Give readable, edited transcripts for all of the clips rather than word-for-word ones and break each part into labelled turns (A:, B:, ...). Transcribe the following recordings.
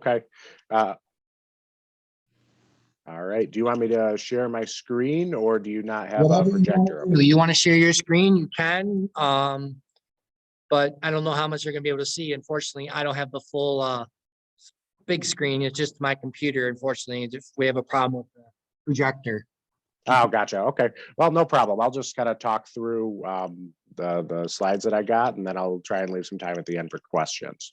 A: Okay. Uh, all right. Do you want me to share my screen or do you not have a
B: Whatever you
A: projector up?
B: want to do.
C: You want to share your screen, you can. But I don't know how much you're gonna be able to see. Unfortunately, I don't have the full big screen. It's just my computer. Unfortunately, we have a problem with the projector.
A: Oh, gotcha. Okay. Well, no problem. I'll just kind of talk through the slides that I got, and then I'll try and leave some time at the end for questions.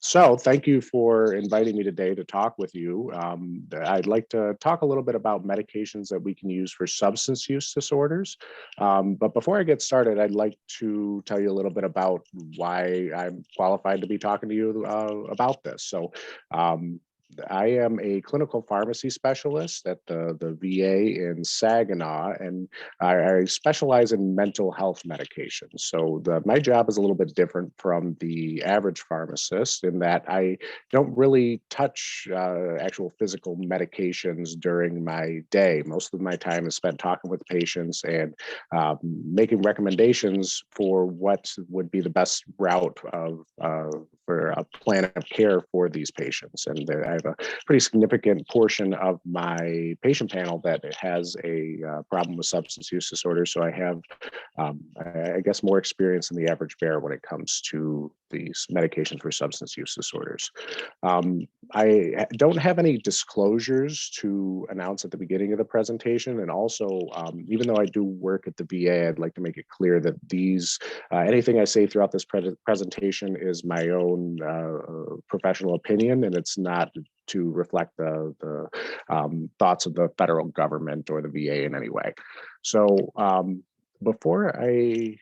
A: So thank you for inviting me today to talk with you. I'd like to talk a little bit about medications that we can use for substance use disorders. But before I get started, I'd like to tell you a little bit about why I'm qualified to be talking to you about this. So I am a clinical pharmacy specialist at the VA in Saginaw, and I specialize in mental health medications. So my job is a little bit different from the average pharmacist in that I don't really touch actual physical medications during my day. Most of my time is spent talking with patients and making recommendations for what would be the best route for a plan of care for these patients. And I have a pretty significant portion of my patient panel that has a problem with substance use disorder. So I have, I guess, more experience than the average bear when it comes to these medications for substance use disorders. I don't have any disclosures to announce at the beginning of the presentation. And also, even though I do work at the VA, I'd like to make it clear that anything I say throughout this presentation is my own professional opinion, and it's not to reflect the thoughts of the federal government or the VA in any way. So before I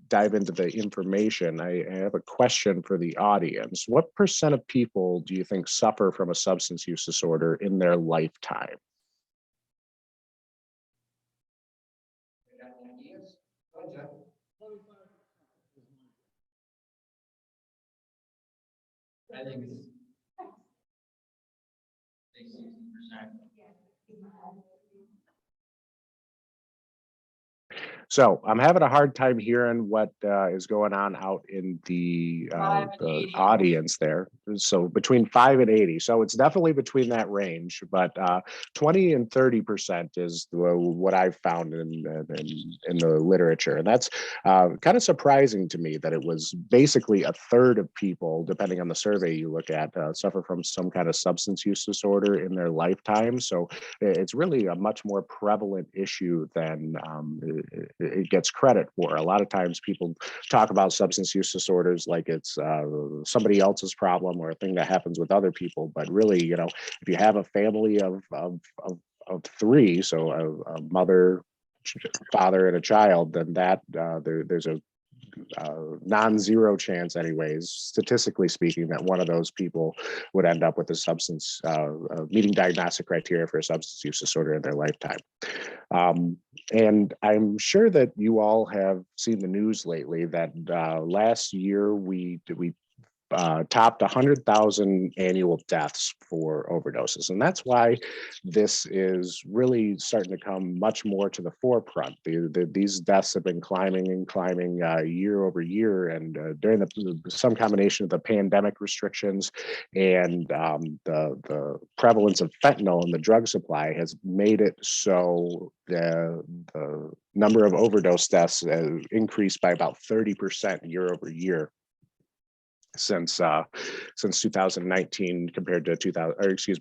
A: dive into the information, I have a question for the audience. What % of people do you think suffer from a substance use disorder in their lifetime?
C: I think it's 60%.
A: So I'm having a hard time hearing what is going on out in the audience there. So between 5 and 80. So it's definitely between that range, but 20 and 30% is what I've found in the literature. And that's kind of surprising to me that it was basically a third of people, depending on the survey you look at, suffer from some kind of substance use disorder in their lifetime. So it's really a much more prevalent issue than it gets credit for. A lot of times people talk about substance use disorders like it's somebody else's problem or a thing that happens with other people. But really, if you have a family of 3, so a mother, father, and a child, then there's a non-zero chance anyways, statistically speaking, that one of those people would end up with a substance meeting diagnostic criteria for a substance use disorder in their lifetime. And I'm sure that you all have seen the news lately that last year we topped 100,000 annual deaths for overdoses. And that's why this is really starting to come much more to the forefront. These deaths have been climbing and climbing year over year. And during some combination of the pandemic restrictions and the prevalence of fentanyl in the drug supply has made it so the number of overdose deaths increased by about 30% year over year since 2019 compared to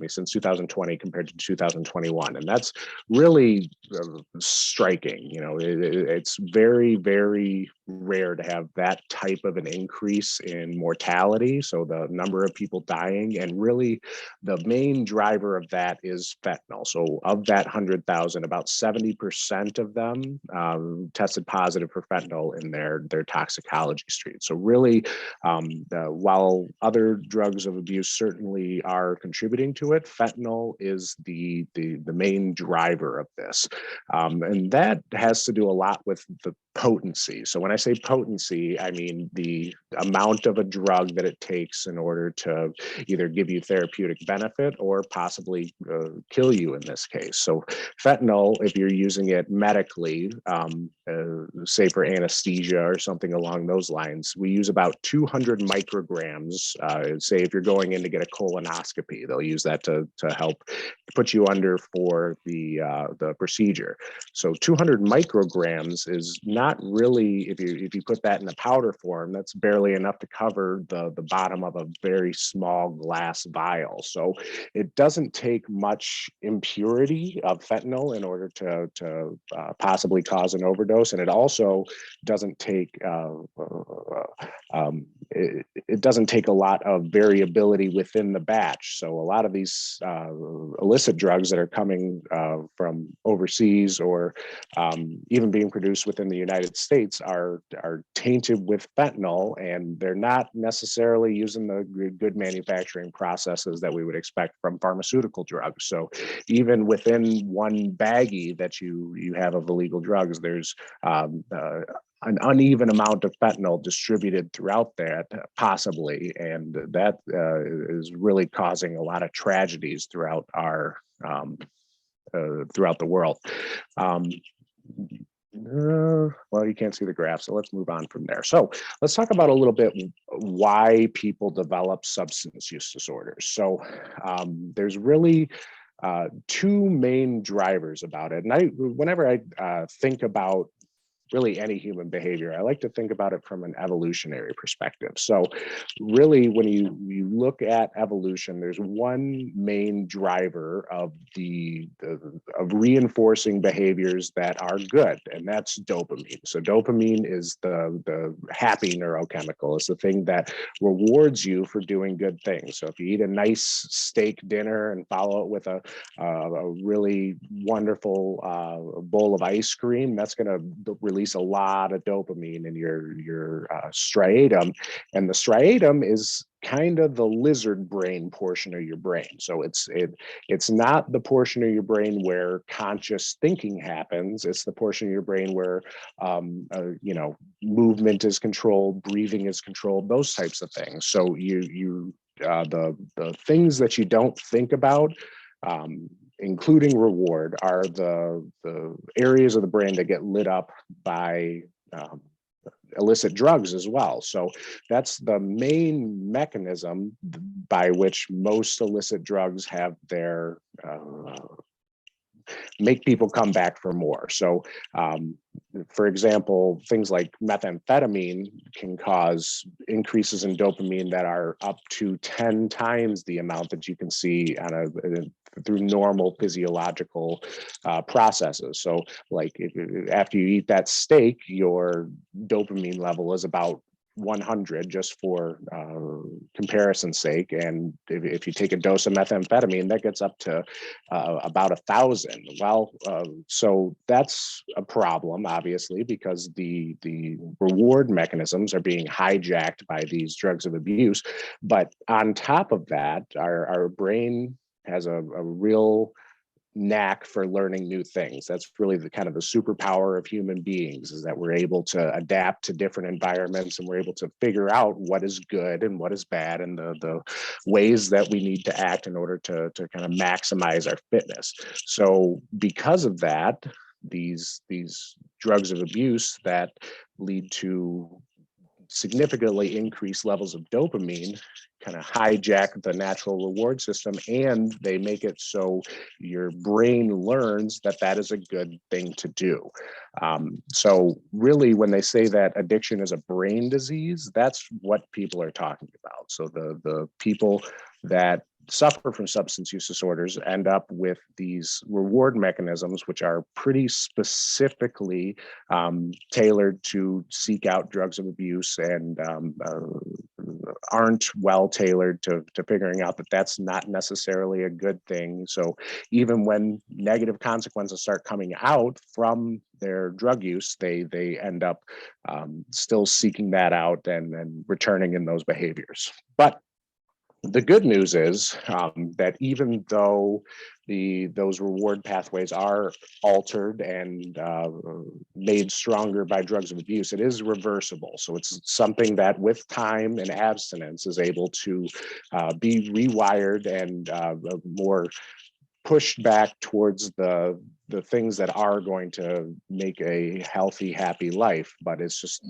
A: since 2020 compared to 2021. And that's really striking. It's very, very rare to have that type of an increase in mortality. So the number of people dying, and really the main driver of that is fentanyl. So of that 100,000, about 70% of them tested positive for fentanyl in their toxicology stream. So really, while other drugs of abuse certainly are contributing to it, fentanyl is the main driver of this. And that has to do a lot with the potency. So when I say potency, I mean the amount of a drug that it takes in order to either give you therapeutic benefit or possibly kill you in this case. So fentanyl, if you're using it medically, say for anesthesia or something along those lines, we use about 200 micrograms. Say if you're going in to get a colonoscopy, they'll use that to help put you under for the procedure. So 200 micrograms is not really, if you put that in a powder form, that's barely enough to cover the bottom of a very small glass vial. So it doesn't take much impurity of fentanyl in order to possibly cause an overdose, and it also doesn't take it doesn't take a lot of variability within the batch. So a lot of these illicit drugs that are coming from overseas or even being produced within the United States are tainted with fentanyl, and they're not necessarily using the good manufacturing processes that we would expect from pharmaceutical drugs. So even within one baggie that you have of illegal drugs, there's an uneven amount of fentanyl distributed throughout that, possibly, and that is really causing a lot of tragedies throughout our throughout the world. Well, you can't see the graph, so let's move on from there. So let's talk about a little bit why people develop substance use disorders. So there's really two main drivers about it. And whenever I think about really any human behavior, I like to think about it from an evolutionary perspective. So really, when you look at evolution, there's one main driver of of reinforcing behaviors that are good, and that's dopamine. So dopamine is the happy neurochemical. It's the thing that rewards you for doing good things. So if you eat a nice steak dinner and follow it with a really wonderful bowl of ice cream, that's going to release a lot of dopamine in your striatum, and the striatum is kind of the lizard brain portion of your brain. So it's not the portion of your brain where conscious thinking happens. It's the portion of your brain where movement is controlled, breathing is controlled, those types of things. So the things that you don't think about, including reward, are the areas of the brain that get lit up by illicit drugs as well. So that's the main mechanism by which most illicit drugs have their make people come back for more. So for example, things like methamphetamine can cause increases in dopamine that are up to 10 times the amount that you can see through normal physiological processes. So like after you eat that steak, your dopamine level is about 100, just for comparison's sake. And if you take a dose of methamphetamine, that gets up to about 1,000. Well, so that's a problem, obviously, because the reward mechanisms are being hijacked by these drugs of abuse. But on top of that, our brain has a real knack for learning new things. That's really the kind of the superpower of human beings, is that we're able to adapt to different environments, and we're able to figure out what is good and what is bad, and the ways that we need to act in order to kind of maximize our fitness. So because of that, these drugs of abuse that lead to significantly increased levels of dopamine kind of hijack the natural reward system, and they make it so your brain learns that that is a good thing to do. So really, when they say that addiction is a brain disease, that's what people are talking about. So the people that suffer from substance use disorders end up with these reward mechanisms, which are pretty specifically tailored to seek out drugs of abuse, and aren't well tailored to figuring out that that's not necessarily a good thing. So even when negative consequences start coming out from their drug use, they end up still seeking that out and returning in those behaviors. But The good news is that even though those reward pathways are altered and made stronger by drugs of abuse, it is reversible. So it's something that with time and abstinence is able to be rewired and more pushed back towards the things that are going to make a healthy, happy life. But it's just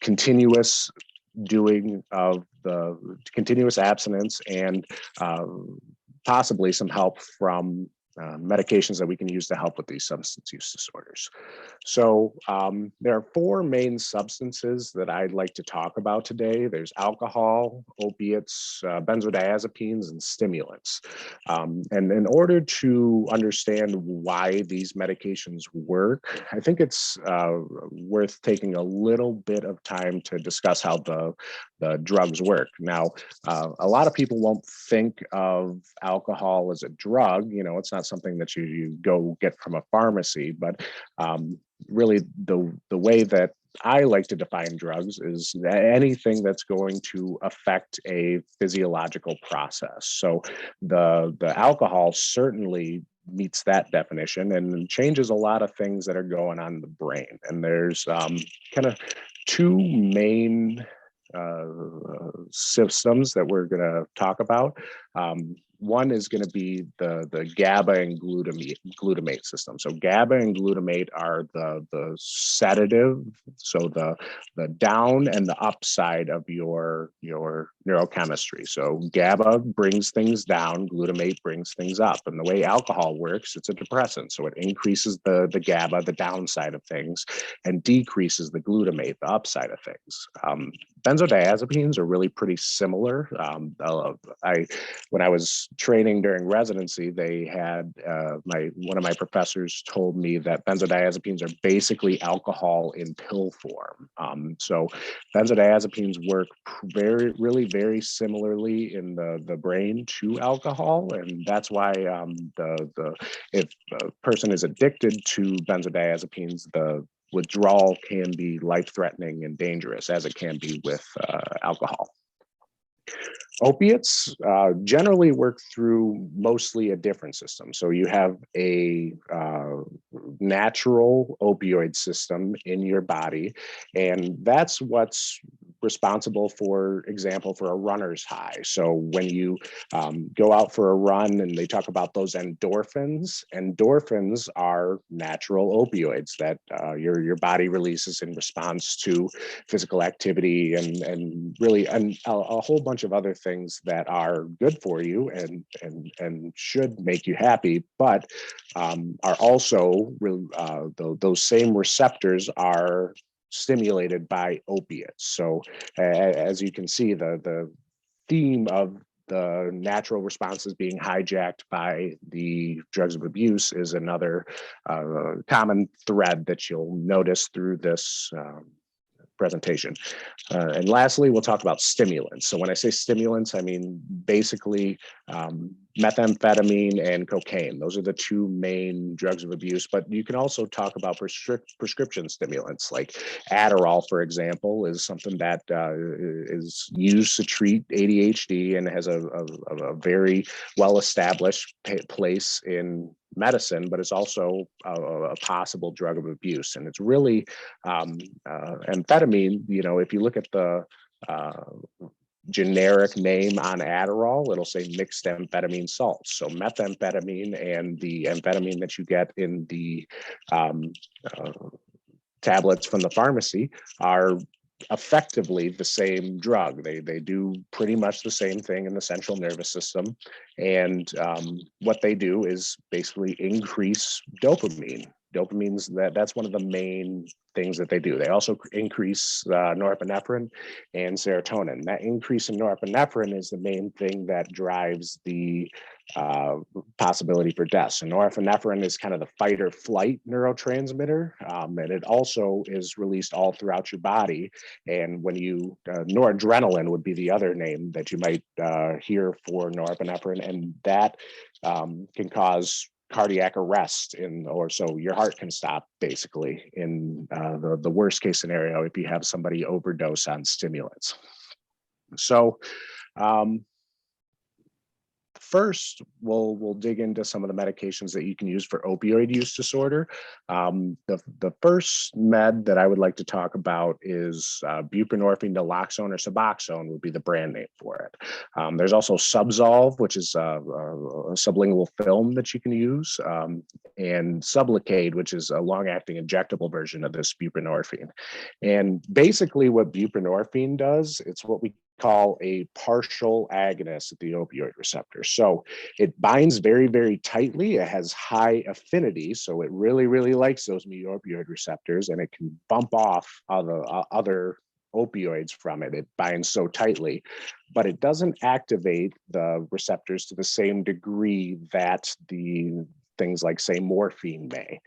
A: continuous doing of the continuous abstinence and possibly some help from medications that we can use to help with these substance use disorders. So there are four main substances that I'd like to talk about today. There's alcohol, opiates, benzodiazepines, and stimulants. And in order to understand why these medications work, I think it's worth taking a little bit of time to discuss how the drugs work. Now, a lot of people won't think of alcohol as a drug. You know, it's not something that you go get from a pharmacy, but really the way that I like to define drugs is anything that's going to affect a physiological process. So the alcohol certainly meets that definition and changes a lot of things that are going on in the brain. And there's kind of two main systems that we're going to talk about. One is going to be the GABA and glutamate system. So GABA and glutamate are the sedative, so the down and the upside of your neurochemistry. So GABA brings things down, glutamate brings things up. And the way alcohol works, it's a depressant. So it increases the GABA, the downside of things, and decreases the glutamate, the upside of things. Benzodiazepines are really pretty similar. When I was training during residency, they had one of my professors told me that benzodiazepines are basically alcohol in pill form. So benzodiazepines work really very similarly in the brain to alcohol, and that's why if a person is addicted to benzodiazepines, the withdrawal can be life-threatening and dangerous, as it can be with alcohol. Opiates generally work through mostly a different system. So you have a natural opioid system in your body, and that's what's responsible, for example, for a runner's high. So when you go out for a run and they talk about those endorphins are natural opioids that your body releases in response to physical activity and really a whole bunch of other things that are good for you and should make you happy, but are also those same receptors are stimulated by opiates. So as you can see, the theme of the natural responses being hijacked by the drugs of abuse is another common thread that you'll notice through this presentation. And lastly, we'll talk about stimulants. So when I say stimulants, I mean basically methamphetamine and cocaine. Those are the two main drugs of abuse, but you can also talk about prescription stimulants like Adderall, for example, is something that is used to treat ADHD and has a very well-established place in medicine, but it's also a possible drug of abuse. And it's really amphetamine. You know, if you look at the generic name on Adderall, it'll say mixed amphetamine salts. So methamphetamine and the amphetamine that you get in the tablets from the pharmacy are effectively the same drug. They do pretty much the same thing in the central nervous system. And what they do is basically increase dopamine. That's one of the main things that they do. They also increase norepinephrine and serotonin. That increase in norepinephrine is the main thing that drives the possibility for death. So norepinephrine is kind of the fight or flight neurotransmitter, and it also is released all throughout your body. And when you noradrenaline would be the other name that you might hear for norepinephrine, and that can cause cardiac arrest or so your heart can stop basically in the worst case scenario if you have somebody overdose on stimulants. So First, we'll dig into some of the medications that you can use for opioid use disorder. The first med that I would like to talk about is buprenorphine, naloxone, or Suboxone would be the brand name for it. There's also Subzolve, which is a sublingual film that you can use, and Sublocade, which is a long-acting injectable version of this buprenorphine. And basically what buprenorphine does, it's what we call a partial agonist at the opioid receptor. So it binds very, very tightly. It has high affinity. So it really, really likes those opioid receptors, and it can bump off other opioids from it. It binds so tightly, but it doesn't activate the receptors to the same degree that the things like, say, morphine may.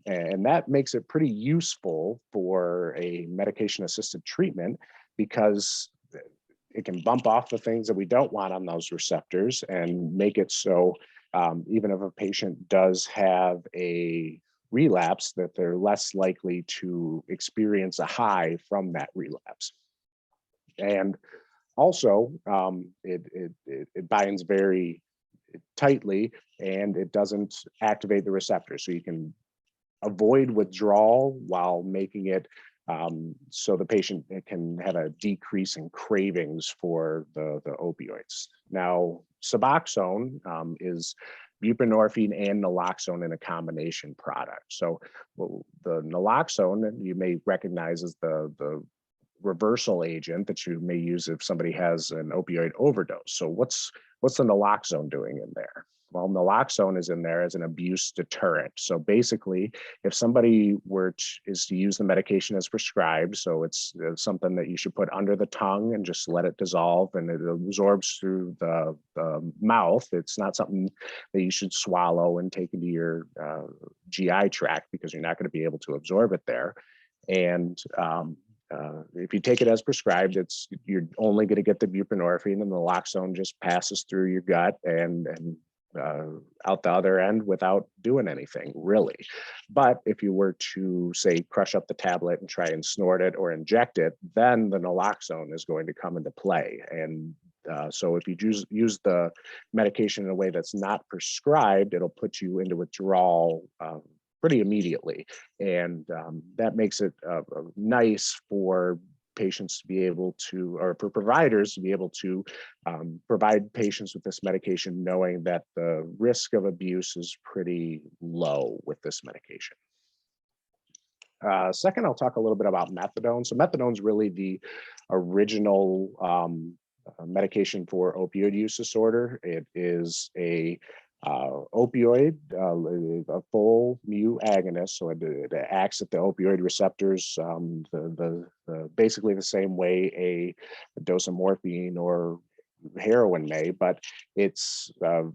A: And that makes it pretty useful for a medication-assisted treatment, because it can bump off the things that we don't want on those receptors and make it so even if a patient does have a relapse, that they're less likely to experience a high from that relapse. And also, it binds very tightly, and it doesn't activate the receptor. So you can avoid withdrawal while making it so the patient can have a decrease in cravings for the opioids. Now, Suboxone is buprenorphine and naloxone in a combination product. So the naloxone you may recognize as the reversal agent that you may use if somebody has an opioid overdose. So what's the naloxone doing in there? Well, naloxone is in there as an abuse deterrent. So basically, if somebody is to use the medication as prescribed, so it's something that you should put under the tongue and just let it dissolve, and it absorbs through the mouth. It's not something that you should swallow and take into your GI tract, because you're not going to be able to absorb it there. And if you take it as prescribed, you're only going to get the buprenorphine, and the naloxone just passes through your gut and out the other end without doing anything, really. But if you were to, say, crush up the tablet and try and snort it or inject it, then the naloxone is going to come into play. And so if you use the medication in a way that's not prescribed, it'll put you into withdrawal pretty immediately. And that makes it nice for patients to be able to, or for providers to be able to provide patients with this medication, knowing that the risk of abuse is pretty low with this medication. Second, I'll talk a little bit about methadone. So methadone is really the original medication for opioid use disorder. It is a opioid, a full mu agonist, so it acts at the opioid receptors basically the same way a dose of morphine or heroin may, but it's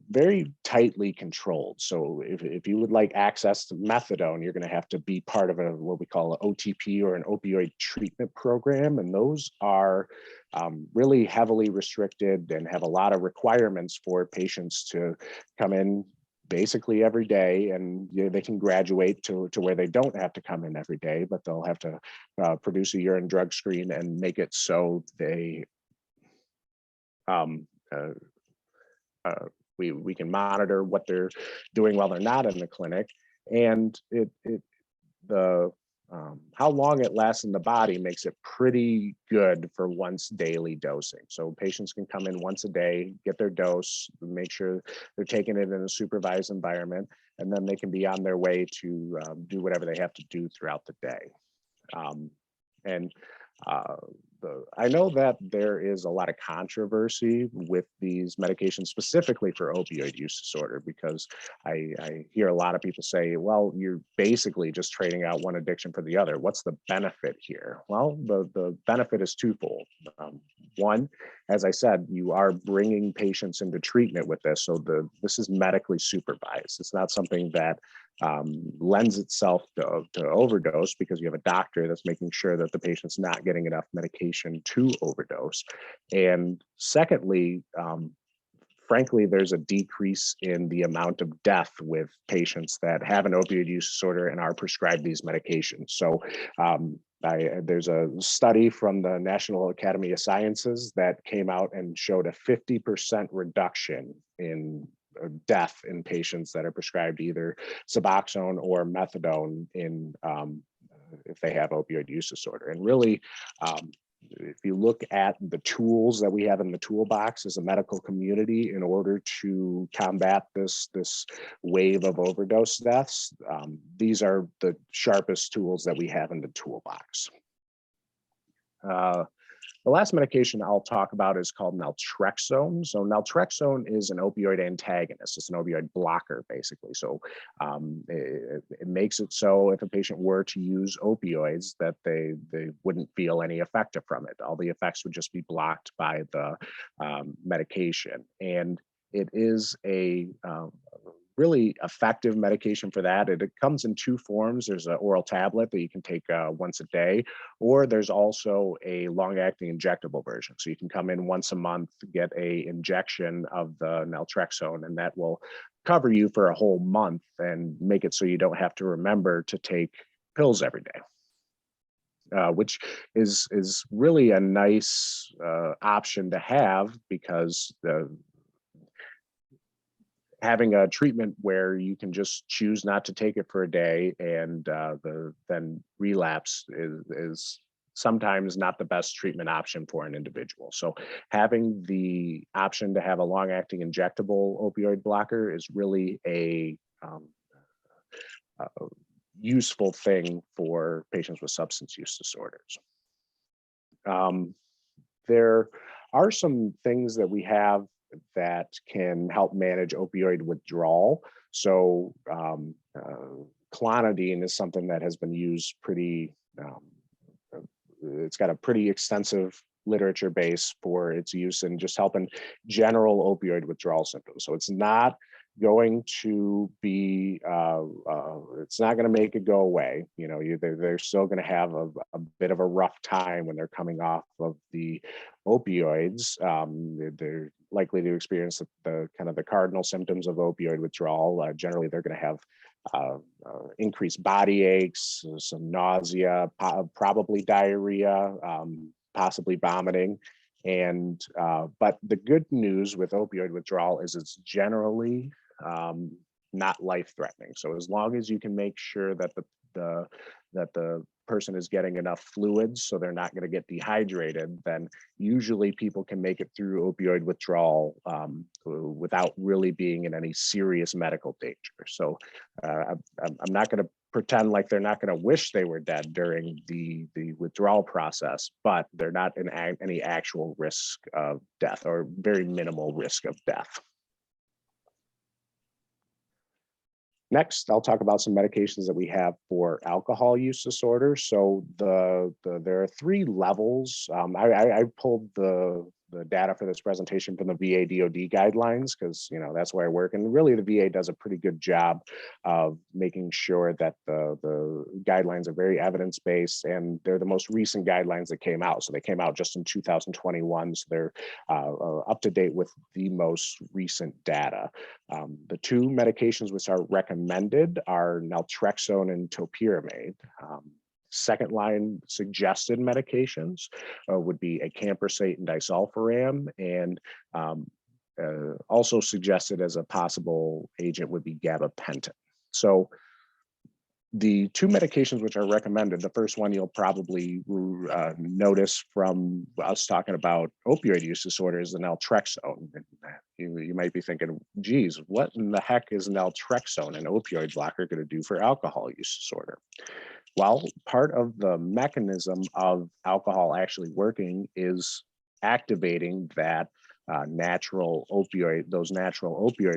A: very tightly controlled. So if you would like access to methadone, you're going to have to be part of what we call an OTP, or an opioid treatment program, and those are really heavily restricted and have a lot of requirements for patients to come in basically every day, and they can graduate to where they don't have to come in every day, but they'll have to produce a urine drug screen and make it so we can monitor what they're doing while they're not in the clinic. And how long it lasts in the body makes it pretty good for once daily dosing. So patients can come in once a day, get their dose, make sure they're taking it in a supervised environment, and then they can be on their way to do whatever they have to do throughout the day. I know that there is a lot of controversy with these medications specifically for opioid use disorder, because I hear a lot of people say, well, you're basically just trading out one addiction for the other. What's the benefit here? Well, the benefit is twofold. One, as I said, you are bringing patients into treatment with this. So this is medically supervised. It's not something that lends itself to overdose, because you have a doctor that's making sure that the patient's not getting enough medication to overdose. And secondly, frankly, there's a decrease in the amount of death with patients that have an opioid use disorder and are prescribed these medications. So There's a study from the National Academy of Sciences that came out and showed a 50% reduction in death in patients that are prescribed either Suboxone or methadone in if they have opioid use disorder. And really, if you look at the tools that we have in the toolbox as a medical community in order to combat this wave of overdose deaths, these are the sharpest tools that we have in the toolbox. The last medication I'll talk about is called naltrexone. So naltrexone is an opioid antagonist. It's an opioid blocker, basically. So it makes it so if a patient were to use opioids that they wouldn't feel any effect from it. All the effects would just be blocked by the medication. And it is a really effective medication for that. It comes in two forms. There's an oral tablet that you can take once a day, or there's also a long-acting injectable version. So you can come in once a month, get a injection of the naltrexone, and that will cover you for a whole month and make it so you don't have to remember to take pills every day. Which is really a nice option to have, because having a treatment where you can just choose not to take it for a day and then relapse is sometimes not the best treatment option for an individual. So having the option to have a long-acting injectable opioid blocker is really a useful thing for patients with substance use disorders. There are some things that we have that can help manage opioid withdrawal. So clonidine is something that has been used pretty, it's got a pretty extensive literature base for its use in just helping general opioid withdrawal symptoms. So it's not going to be, it's not going to make it go away. You know, they're still going to have a bit of a rough time when they're coming off of the opioids. They're likely to experience the kind of the cardinal symptoms of opioid withdrawal. Generally, they're going to have increased body aches, some nausea, probably diarrhea, possibly vomiting. And but the good news with opioid withdrawal is it's generally not life-threatening. So as long as you can make sure that the person is getting enough fluids so they're not going to get dehydrated, then usually people can make it through opioid withdrawal without really being in any serious medical danger. So I'm not going to pretend like they're not going to wish they were dead during the withdrawal process, but they're not in any actual risk of death, or very minimal risk of death. Next, I'll talk about some medications that we have for alcohol use disorder. So there are 3 levels. I pulled the data for this presentation from the VA DoD guidelines, because that's where I work, and really the VA does a pretty good job of making sure that the guidelines are very evidence-based, and they're the most recent guidelines that came out. So they came out just in 2021, so they're up to date with the most recent data. The 2 medications which are recommended are naltrexone and topiramate. Second line suggested medications would be acamprosate and disulfiram, and also suggested as a possible agent would be gabapentin. So the 2 medications which are recommended, the first one you'll probably notice from us talking about opioid use disorder is the naltrexone. You might be thinking, geez, what in the heck is naltrexone, an opioid blocker, going to do for alcohol use disorder? Well, part of the mechanism of alcohol actually working is activating that natural opioid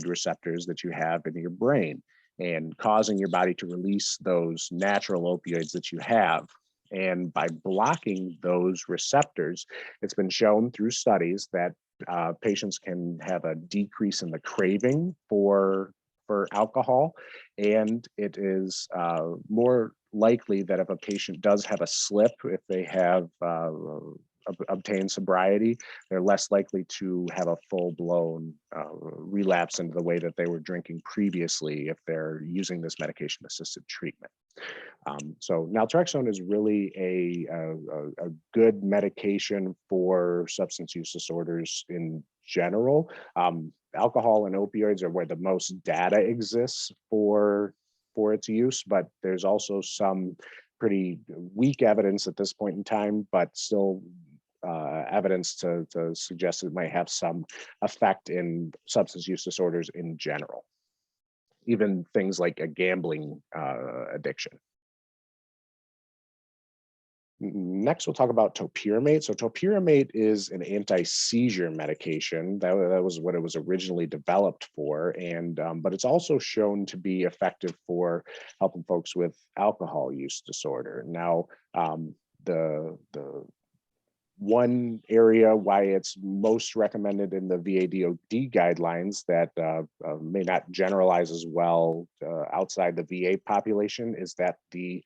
A: receptors that you have in your brain, and causing your body to release those natural opioids that you have. And by blocking those receptors, it's been shown through studies that patients can have a decrease in the craving for alcohol, and it is more likely that if a patient does have a slip, if they have obtained sobriety, they're less likely to have a full-blown relapse into the way that they were drinking previously if they're using this medication-assisted treatment. So naltrexone is really a good medication for substance use disorders in general. Alcohol and opioids are where the most data exists for its use, but there's also some pretty weak evidence at this point in time, but still evidence to suggest it might have some effect in substance use disorders in general, even things like a gambling addiction. Next, we'll talk about topiramate. So topiramate is an anti-seizure medication. That was what it was originally developed for, and but it's also shown to be effective for helping folks with alcohol use disorder. Now, the one area why it's most recommended in the VA/DoD guidelines that may not generalize as well outside the VA population is that the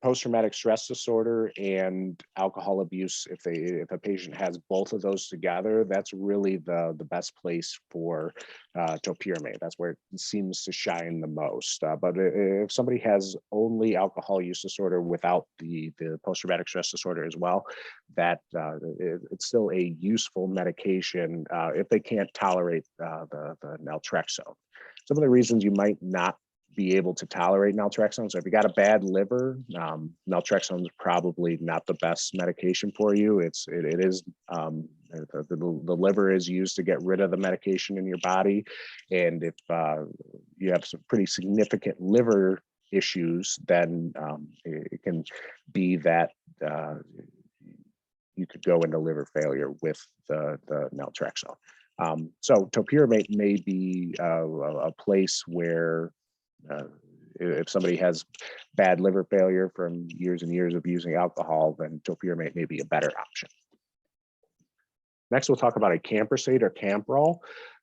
A: post-traumatic stress disorder and alcohol abuse, if a patient has both of those together, that's really the best place for topiramate. That's where it seems to shine the most. But if somebody has only alcohol use disorder without the post-traumatic stress disorder as well, that it's still a useful medication if they can't tolerate the naltrexone. Some of the reasons you might not be able to tolerate naltrexone. So if you got a bad liver, naltrexone is probably not the best medication for you. It is the liver is used to get rid of the medication in your body, and if you have some pretty significant liver issues, then it can be that you could go into liver failure with the naltrexone. So topiramate may be a place where if somebody has bad liver failure from years and years of using alcohol, then topiramate may be a better option. Next, we'll talk about a camprosate or Camprol.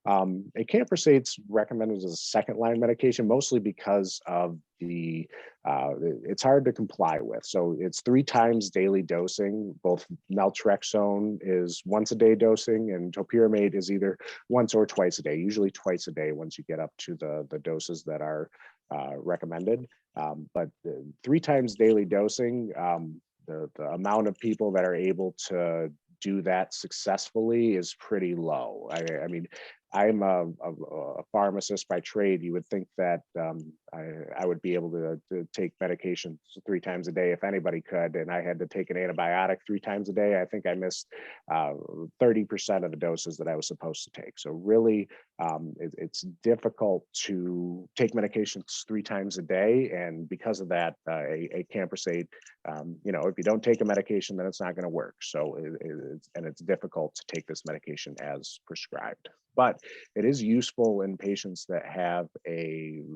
A: A camprosate's recommended as a second-line medication, mostly because of it's hard to comply with. So it's 3 times daily dosing. Both naltrexone is once a day dosing, and topiramate is either once or twice a day, usually twice a day once you get up to the doses that are recommended. But 3 times daily dosing, the amount of people that are able to do that successfully is pretty low. I mean, I'm a pharmacist by trade. You would think that I would be able to take medication 3 times a day if anybody could, and I had to take an antibiotic 3 times a day. I think I missed 30% of the doses that I was supposed to take. So really, it's difficult to take medications 3 times a day, and because of that, a camprosate, if you don't take a medication, then it's not going to work. So it's difficult to take this medication as prescribed. But it is useful in patients that have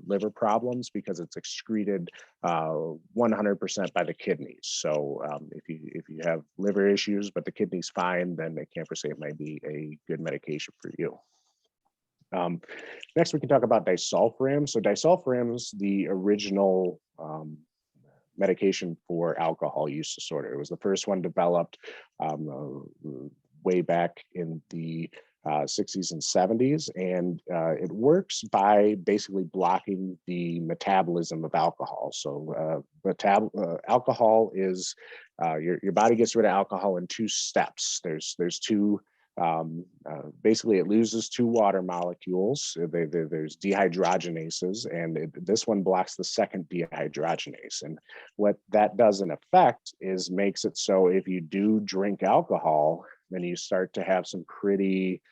A: liver problems because it's excreted 100% by the kidneys. So if you have liver issues but the kidney's fine, then a camprosate might be a good medication for you. Next, we can talk about disulfiram. So disulfiram is the original medication for alcohol use disorder. It was the first one developed way back in the 60s and 70s, and it works by basically blocking the metabolism of alcohol. So alcohol is your body gets rid of alcohol in 2 steps. There's 2. Basically, it loses 2 water molecules. There's dehydrogenases, and this one blocks the second dehydrogenase. And what that does in effect is makes it so if you do drink alcohol, then you start to have some pretty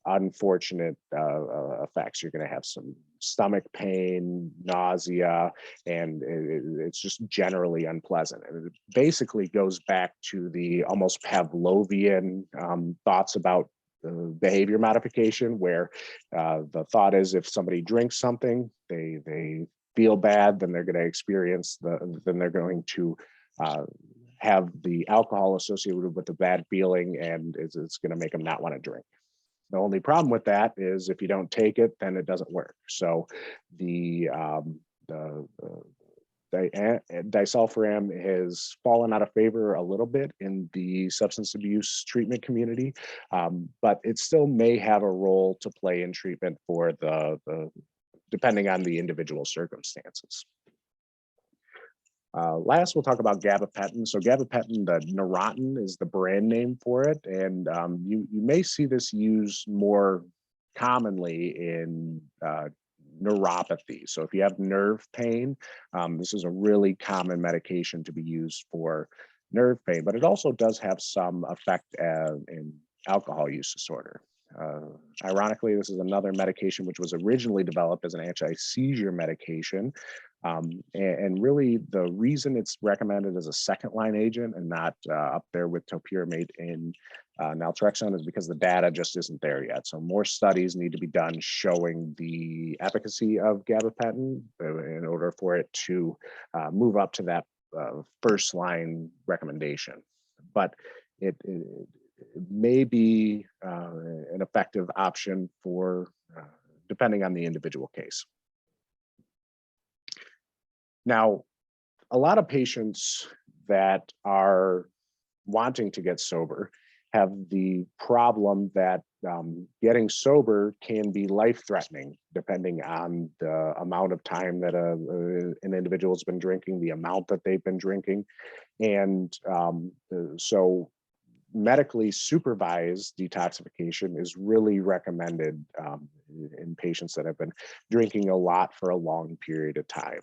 A: unfortunate effects. You're going to have some stomach pain, nausea, and it's just generally unpleasant. And it basically goes back to the almost Pavlovian thoughts about behavior modification, where the thought is if somebody drinks something, they feel bad, then they're going to experience then they're going to have the alcohol associated with the bad feeling, and it's going to make them not want to drink. The only problem with that is if you don't take it, then it doesn't work. So the disulfiram has fallen out of favor a little bit in the substance abuse treatment community, but it still may have a role to play in treatment for the depending on the individual circumstances. Last, we'll talk about gabapentin. So gabapentin, the Neurontin is the brand name for it. And you may see this used more commonly in neuropathy. So if you have nerve pain, this is a really common medication to be used for nerve pain, but it also does have some effect in alcohol use disorder. Ironically, this is another medication which was originally developed as an anti-seizure medication. And really the reason it's recommended as a second line agent and not up there with topiramate and naltrexone is because the data just isn't there yet. So more studies need to be done showing the efficacy of gabapentin in order for it to move up to that first line recommendation. But it may be an effective option for depending on the individual case. Now, a lot of patients that are wanting to get sober have the problem that getting sober can be life-threatening depending on the amount of time that an individual has been drinking, the amount that they've been drinking. And so medically supervised detoxification is really recommended in patients that have been drinking a lot for a long period of time.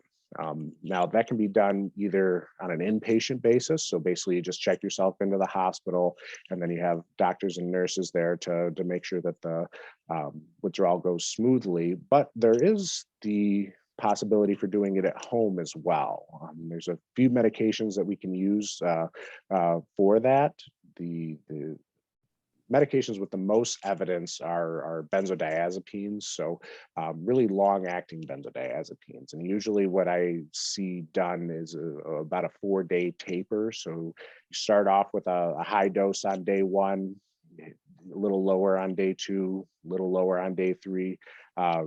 A: Now that can be done either on an inpatient basis. So basically you just check yourself into the hospital and then you have doctors and nurses there to make sure that the withdrawal goes smoothly. But there is the possibility for doing it at home as well. There's a few medications that we can use for that. The medications with the most evidence are benzodiazepines, so really long-acting benzodiazepines. And usually what I see done is about a 4-day taper. So you start off with a high dose on day 1, a little lower on day 2, a little lower on day 3, a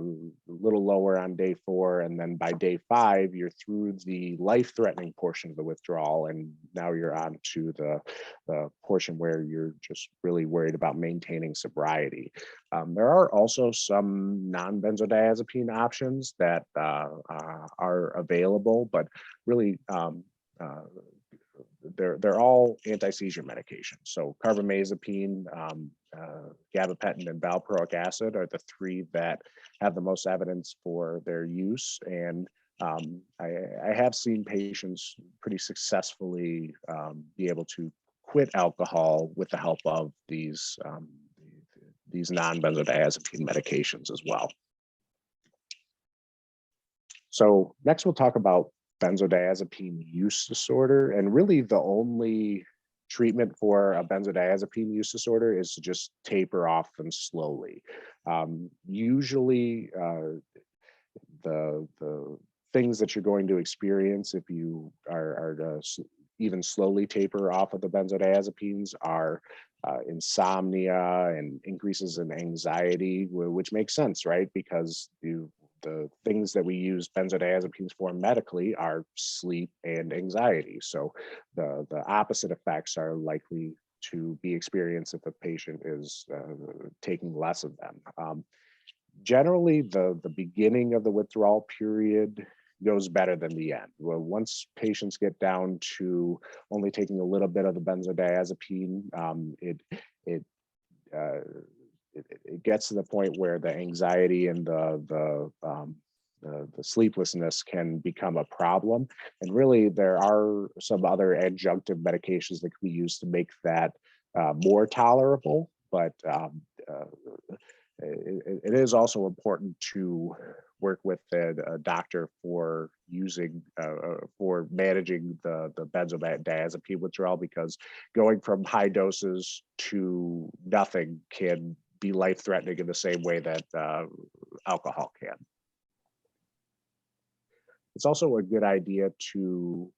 A: little lower on day 4, and then by day 5, you're through the life-threatening portion of the withdrawal, and now you're on to the portion where you're just really worried about maintaining sobriety. There are also some non-benzodiazepine options that are available, but really they're all anti-seizure medications. So carbamazepine, gabapentin, and valproic acid are the 3 that have the most evidence for their use. And I have seen patients pretty successfully be able to quit alcohol with the help of these non-benzodiazepine medications as well. So next we'll talk about benzodiazepine use disorder, and really the only treatment for a benzodiazepine use disorder is to just taper off them slowly. Usually the things that you're going to experience if you are to even slowly taper off of the benzodiazepines are insomnia and increases in anxiety, which makes sense, right? Because the things that we use benzodiazepines for medically are sleep and anxiety. So the opposite effects are likely to be experienced if a patient is taking less of them. Generally, the beginning of the withdrawal period goes better than the end. Well, once patients get down to only taking a little bit of the benzodiazepine, it gets to the point where the anxiety and the sleeplessness can become a problem. And really, there are some other adjunctive medications that can be used to make that more tolerable. But it is also important to work with a doctor for for managing the benzodiazepine withdrawal, because going from high doses to nothing can be life-threatening in the same way that alcohol can. It's also a good idea to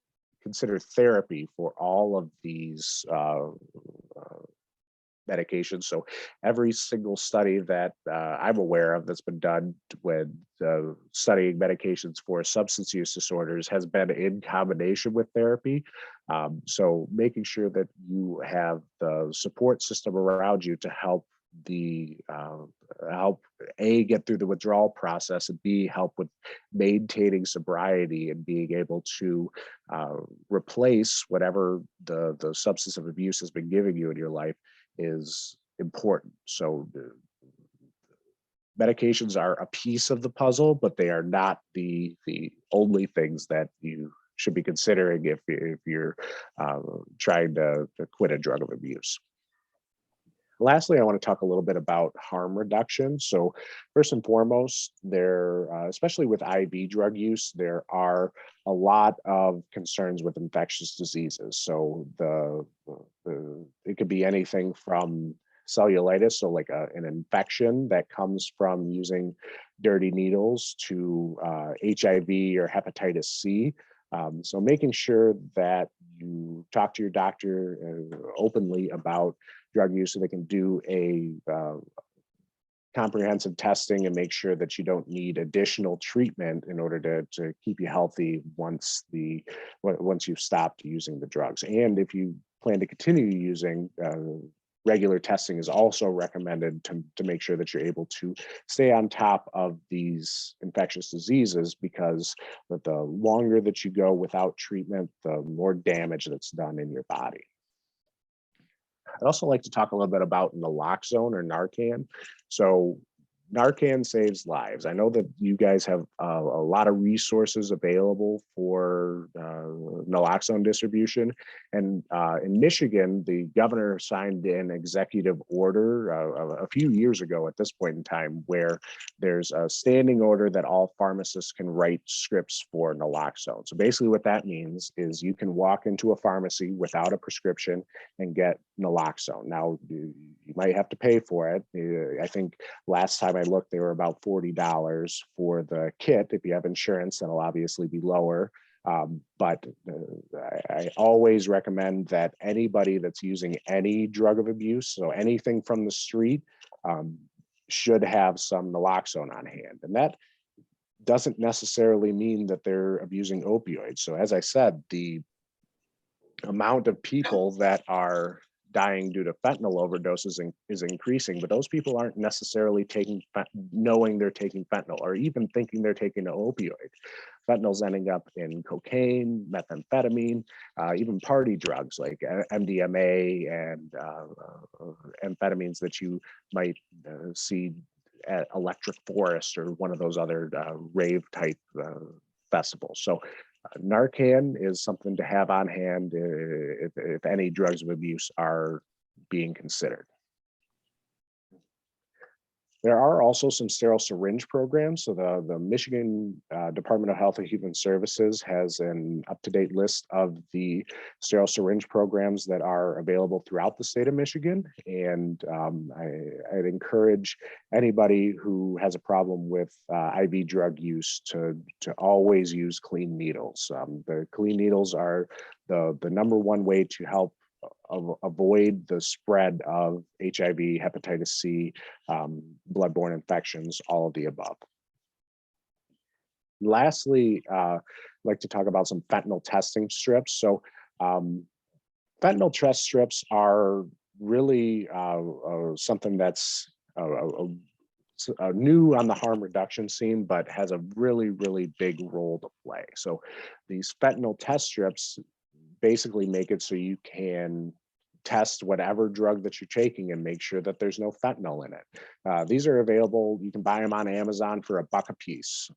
A: consider therapy for all of these medications. So every single study that I'm aware of that's been done when studying medications for substance use disorders has been in combination with therapy. So making sure that you have the support system around you to help A, get through the withdrawal process, and B, help with maintaining sobriety and being able to replace whatever the substance of abuse has been giving you in your life is important. So medications are a piece of the puzzle, but they are not the only things that you should be considering if you're trying to quit a drug of abuse. Lastly, I want to talk a little bit about harm reduction. So first and foremost, especially with IV drug use, there are a lot of concerns with infectious diseases. So it could be anything from cellulitis, so like an infection that comes from using dirty needles, to HIV or hepatitis C. So making sure that you talk to your doctor openly about drug use, so they can do a comprehensive testing and make sure that you don't need additional treatment in order to keep you healthy once you've stopped using the drugs. And if you plan to continue using, regular testing is also recommended to make sure that you're able to stay on top of these infectious diseases, because the longer that you go without treatment, the more damage that's done in your body. I'd also like to talk a little bit about naloxone or Narcan. So Narcan saves lives. I know that you guys have a lot of resources available for naloxone distribution. And in Michigan, the governor signed an executive order a few years ago at this point in time, where there's a standing order that all pharmacists can write scripts for naloxone. So basically what that means is you can walk into a pharmacy without a prescription and get naloxone. Now, you might have to pay for it. I think last time I looked, they were about $40 for the kit. If you have insurance, then it'll obviously be lower. But I always recommend that anybody that's using any drug of abuse, so anything from the street, should have some naloxone on hand. And that doesn't necessarily mean that they're abusing opioids. So as I said, the amount of people that are dying due to fentanyl overdoses is increasing, but those people aren't necessarily knowing they're taking fentanyl, or even thinking they're taking an opioid. Fentanyl's ending up in cocaine, methamphetamine, even party drugs like MDMA and amphetamines that you might see at Electric Forest or one of those other rave type festivals. So Narcan is something to have on hand if any drugs of abuse are being considered. There are also some sterile syringe programs. So the Michigan Department of Health and Human Services has an up-to-date list of the sterile syringe programs that are available throughout the state of Michigan. And I'd encourage anybody who has a problem with IV drug use to always use clean needles. The clean needles are the number one way to help avoid the spread of HIV, hepatitis C, bloodborne infections, all of the above. Lastly, I'd like to talk about some fentanyl testing strips. So fentanyl test strips are really something that's new on the harm reduction scene, but has a really, really big role to play. So these fentanyl test strips basically make it so you can test whatever drug that you're taking and make sure that there's no fentanyl in it. These are available. You can buy them on Amazon for $1 a piece.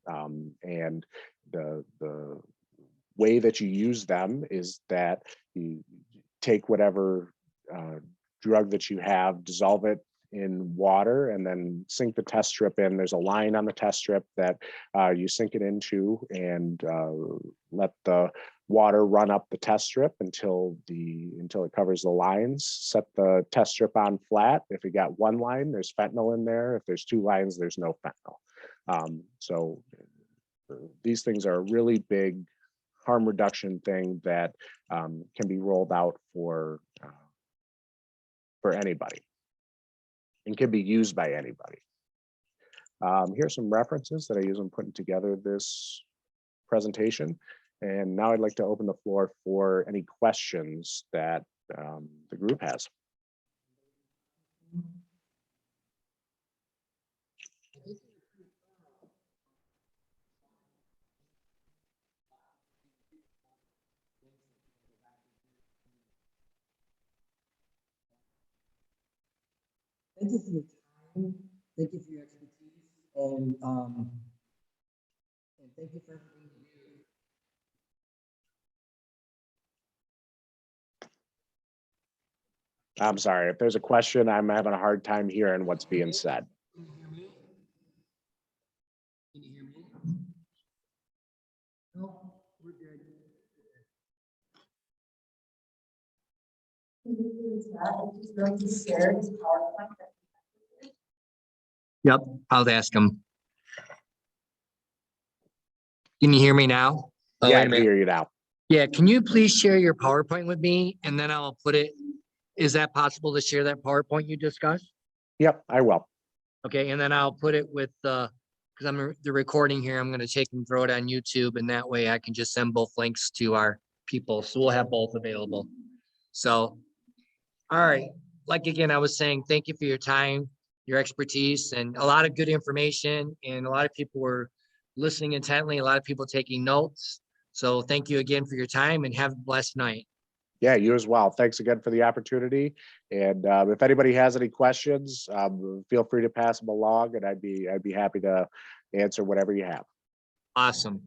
A: And the way that you use them is that you take whatever drug that you have, dissolve it in water, and then sink the test strip in. There's a line on the test strip that you sink it into, and let the water run up the test strip until it covers the lines. Set the test strip on flat. If you got one line, there's fentanyl in there. If there's 2 lines, there's no fentanyl. So these things are a really big harm reduction thing that can be rolled out for anybody and can be used by anybody. Here's some references that I use when putting together this presentation. And now I'd like to open the floor for any questions that the group has.
C: Thank you for your time. Thank you for your expertise, and thank you for everything you do.
A: I'm sorry, if there's a question, I'm having a hard time hearing what's being said.
C: Can you hear me? Can you hear me? No, we're good. Yep, I'll ask him. Can you hear me now? Oh,
A: Yeah,
C: wait
A: I
C: a
A: can
C: minute.
A: hear you now.
C: Yeah, can you please share your PowerPoint with me and then I'll put it, is that possible to share that PowerPoint you discussed?
A: Yep, I will.
C: Okay, and then I'll put it with because I'm the recording here, I'm gonna take and throw it on YouTube and that way I can just send both links to our people. So we'll have both available. So, all right, like again, I was saying, thank you for your time, your expertise, and a lot of good information. And a lot of people were listening intently, a lot of people taking notes. So thank you again for your time and have a blessed night.
A: Yeah, you as well. Thanks again for the opportunity. And if anybody has any questions, feel free to pass them along, and I'd be happy to answer whatever you have.
C: Awesome.